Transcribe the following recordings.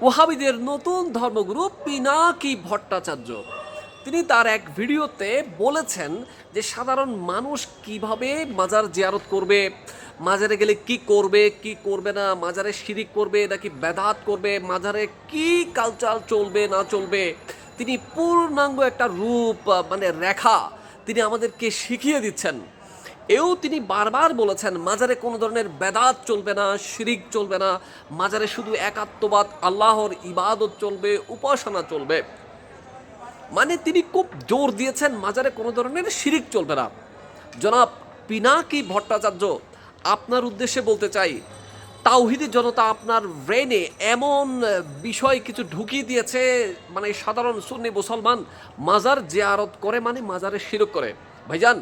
ওহাবিদের নতুন ধর্মগুরু পিনাকি ভট্টাচার্য তিনি তার এক ভিডিওতে বলেছেন যে সাধারণ মানুষ কিভাবে মাজার জিয়ারত করবে, মাজারে গেলে কি করবে কি করবে না, মাজারে শিরিক করবে নাকি বেদাত করবে, মাজারে কি কালচার চলবে না চলবে, তিনি পূর্ণাঙ্গ একটা রূপ মানে রেখা তিনি আমাদেরকে শিখিয়ে দিচ্ছেন। এও তিনি বারবার বলেছেন মাজারে কোনো ধরনের বেদাত চলবে না, শিরিক চলবে না, মাজারে শুধু একাত্মবাদ আল্লাহর ইবাদত চলবে, উপাসনা চলবে। মানে তিনি খুব জোর দিয়েছেন মাজারে কোনো ধরনের শিরিক চলবে না। জনাব পিনাকি ভট্টাচার্য, আপনার উদ্দেশ্যে বলতে চাই, তাওহিদি জনতা আপনার ব্রেনে এমন বিষয় কিছু ঢুকিয়ে দিয়েছে, মানে সাধারণ সুন্নি মুসলমান মাজার জিয়ারত করে মানে মাজারে শিরক করে। ভাইজান,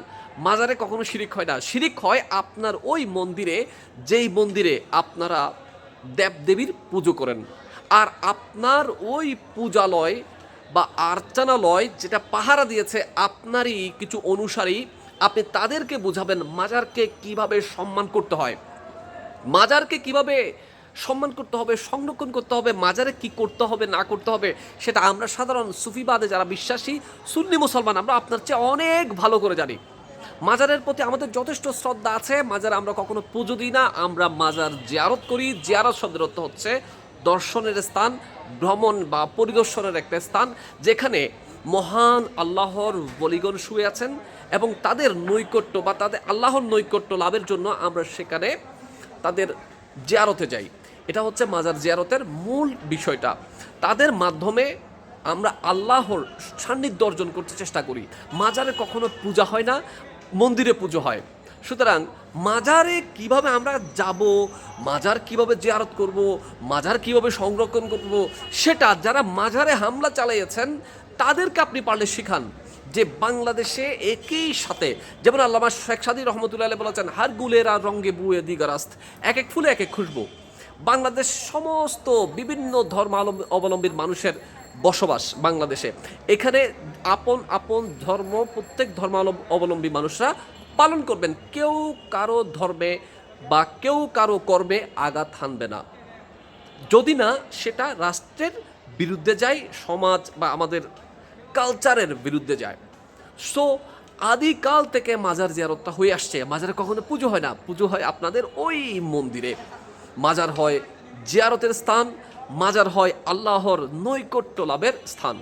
মাজারে কখনো শিরিক হয় না। শিরিক হয় আপনার ওই মন্দিরে, যেই মন্দিরে আপনারা দেবদেবীর পুজো করেন, আর আপনার ওই পূজালয় বা আর্চনালয় যেটা পাহারা দিয়েছে আপনারই কিছু অনুসারী, আপনি তাদেরকে বোঝাবেন মাজারকে কিভাবে সম্মান করতে হয়, মাজারকে কিভাবে সম্মান করতে হবে, সংরক্ষণ করতে হবে, মাজারে কি করতে হবে না করতে হবে সেটা আমরা সাধারণ সুফিবাদে যারা বিশ্বাসী সুন্নি মুসলমান আমরা আপনার চেয়ে অনেক ভালো করে জানি। মাজারের প্রতি আমাদের যথেষ্ট শ্রদ্ধা আছে। মাজারে আমরা কখনো পুজো দিই না, আমরা মাজার জিয়ারত করি। জিয়ারত শব্দের অর্থ হচ্ছে দর্শনের স্থান, ভ্রমণ বা পরিদর্শনের একটা স্থান, যেখানে মহান আল্লাহর বলিগণ শুয়ে আছেন এবং তাদের নৈকট্য বা তাদের আল্লাহর নৈকট্য লাভের জন্য আমরা সেখানে তাদের জিয়ারতে যাই। এটা হচ্ছে মাজার জিয়ারতের মূল বিষয়টা। তাদের মাধ্যমে আমরা আল্লাহর সান্নিধ্য অর্জন করতে চেষ্টা করি। মাজারে কখনো পূজা হয় না, মন্দিরে পুজো হয়। সুতরাং মাজারে কিভাবে আমরা যাব, মাজার কিভাবে জিয়ারত করব, মাজার কিভাবে সংরক্ষণ করব, সেটা যারা মাজারে হামলা চালিয়েছেন তাদেরকে আপনি পারলে শিখান। যে বাংলাদেশে একই সাথে, যেমন আল্লামা শেখ সাদী রহমতুল্লাহ বলেছেন, হার গুলেরা রঙ্গে বুয়ে দিগারাস্ত, এক এক ফুলে এক এক খুশবু। বাংলাদেশ সমস্ত বিভিন্ন ধর্ম অবলম্বীর মানুষের বসবাস বাংলাদেশে। এখানে আপন আপন ধর্ম প্রত্যেক ধর্ম অবলম্বী মানুষরা পালন করবেন। কেউ কারো ধর্মে বা কেউ কারো কর্মে আঘাত হানবে না, যদি না সেটা রাষ্ট্রের বিরুদ্ধে যায়, সমাজ বা আমাদের কালচারের বিরুদ্ধে যায়। সো আদিকাল থেকে মাজার জিয়ারতটা হয়ে আসছে। মাজারে কখনো পুজো হয় না, পুজো হয় আপনাদের ওই মন্দিরে। মাজার হয় জিয়ারতের স্থান, মাজার হয় আল্লাহর নৈকট্য লাভের স্থান।